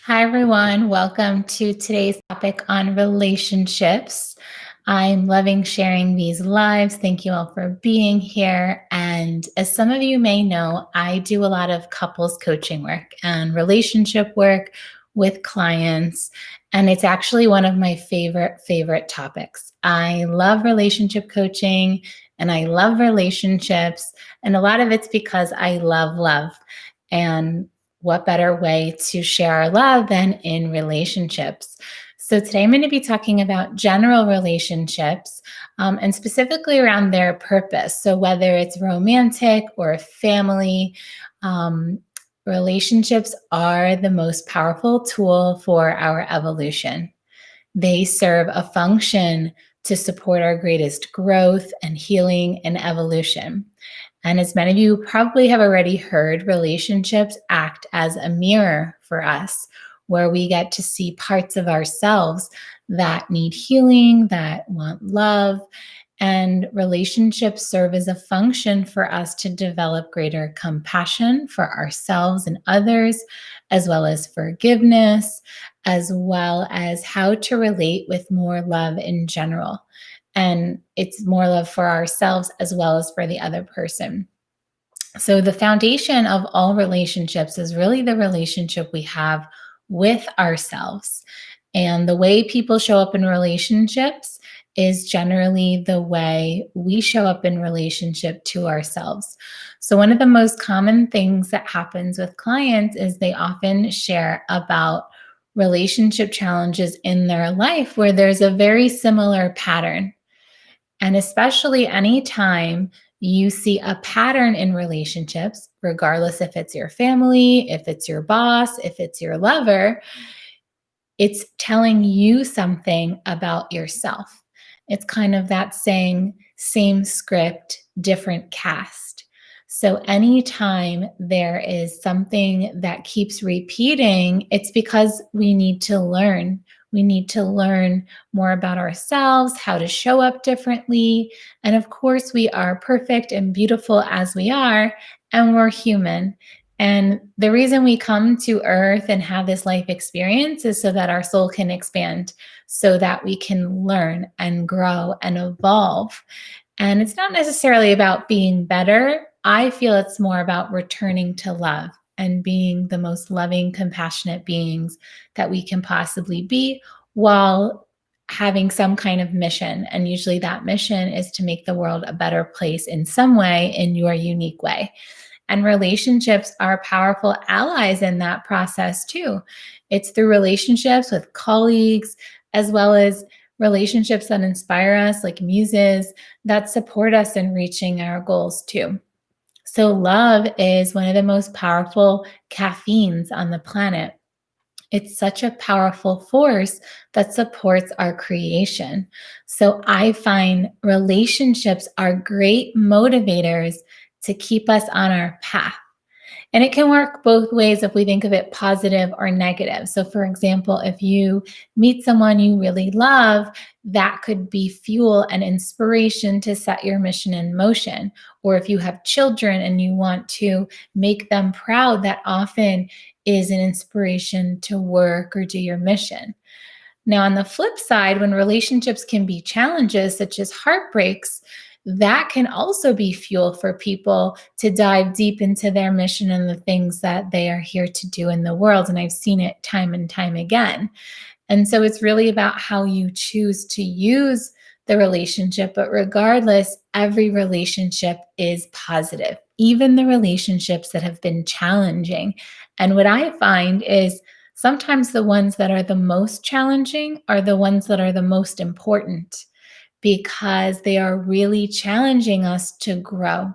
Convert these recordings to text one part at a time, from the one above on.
Hi, everyone. Welcome to today's topic on relationships. I'm loving sharing these lives. Thank you all for being here. And as some of you may know, I do a lot of couples coaching work and relationship work with clients. And it's actually one of my favorite topics. I love relationship coaching and I love relationships. And a lot of it's because I love love. And what better way to share our love than in relationships? So, today I'm going to be talking about general relationships and specifically around their purpose. So, whether it's romantic or family, um, relationships are the most powerful tool for our evolution. They serve a function to support our greatest growth and healing and evolution. And as many of you probably have already heard, relationships act as a mirror for us, where we get to see parts of ourselves that need healing, that want love. And relationships serve as a function for us to develop greater compassion for ourselves and others, as well as forgiveness, as well as how to relate with more love in general. And it's more love for ourselves as well as for the other person. So, the foundation of all relationships is really the relationship we have with ourselves. And the way people show up in relationships is generally the way we show up in relationship to ourselves. So, one of the most common things that happens with clients is they often share about relationship challenges in their life where there's a very similar pattern. And especially anytime you see a pattern in relationships, regardless if it's your family, if it's your boss, if it's your lover, it's telling you something about yourself. It's kind of that saying, same script, different cast. So anytime there is something that keeps repeating, it's because we need to learn. We need to learn more about ourselves, how to show up differently. And of course, we are perfect and beautiful as we are, and we're human. And the reason we come to earth and have this life experience is so that our soul can expand, so that we can learn and grow and evolve. And it's not necessarily about being better. I feel it's more about returning to love and being the most loving, compassionate beings that we can possibly be while having some kind of mission. And usually that mission is to make the world a better place in some way, in your unique way. And relationships are powerful allies in that process too. It's through relationships with colleagues, as well as relationships that inspire us, like muses, that support us in reaching our goals too. So, love is one of the most powerful caffeines on the planet. It's such a powerful force that supports our creation. So I find relationships are great motivators to keep us on our path. And it can work both ways if we think of it positive or negative. So, for example, if you meet someone you really love, that could be fuel and inspiration to set your mission in motion. Or if you have children and you want to make them proud, that often is an inspiration to work or do your mission. Now, on the flip side, when relationships can be challenges such as heartbreaks, that can also be fuel for people to dive deep into their mission and the things that they are here to do in the world. And I've seen it time and time again. And so it's really about how you choose to use the relationship. But regardless, every relationship is positive, even the relationships that have been challenging. And what I find is sometimes the ones that are the most challenging are the ones that are the most important because they are really challenging us to grow.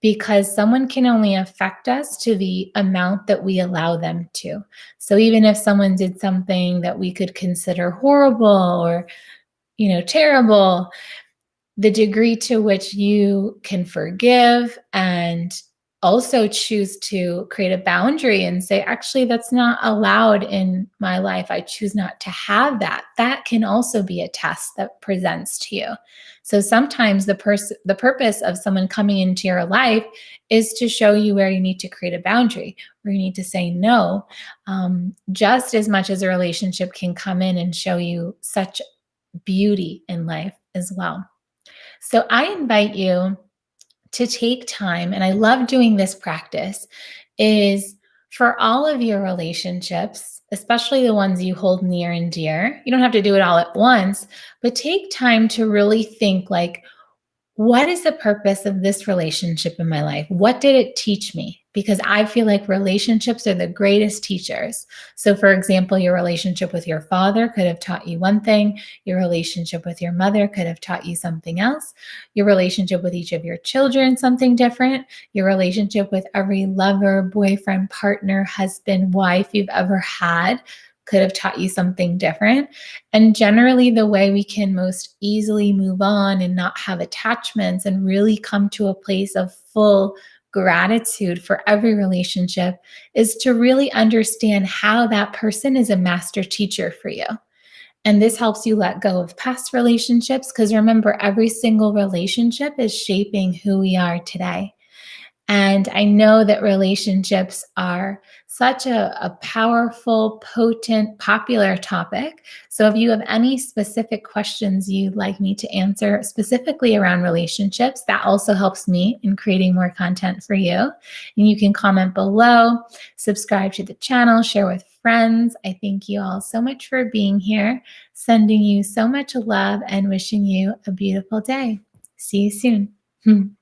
Because someone can only affect us to the amount that we allow them to. So even if someone did something that we could consider horrible or, terrible, the degree to which you can forgive and also choose to create a boundary and say, actually, that's not allowed in my life. I choose not to have that. That can also be a test that presents to you. So sometimes the purpose of someone coming into your life is to show you where you need to create a boundary, where you need to say no, just as much as a relationship can come in and show you such beauty in life as well. So I invite you to take time, and I love doing this practice, is for all of your relationships, especially the ones you hold near and dear. You don't have to do it all at once, but take time to really think like, what is the purpose of this relationship in my life? What did it teach me? Because I feel like relationships are the greatest teachers. So, for example, your relationship with your father could have taught you one thing, your relationship with your mother could have taught you something else, your relationship with each of your children, something different, your relationship with every lover, boyfriend, partner, husband, wife you've ever had could have taught you something different. And generally, the way we can most easily move on and not have attachments and really come to a place of full gratitude for every relationship is to really understand how that person is a master teacher for you. And this helps you let go of past relationships because remember, every single relationship is shaping who we are today. And I know that relationships are such a powerful, potent, popular topic. So if you have any specific questions you'd like me to answer specifically around relationships, that also helps me in creating more content for you. And you can comment below, subscribe to the channel, share with friends. I thank you all so much for being here, sending you so much love and wishing you a beautiful day. See you soon.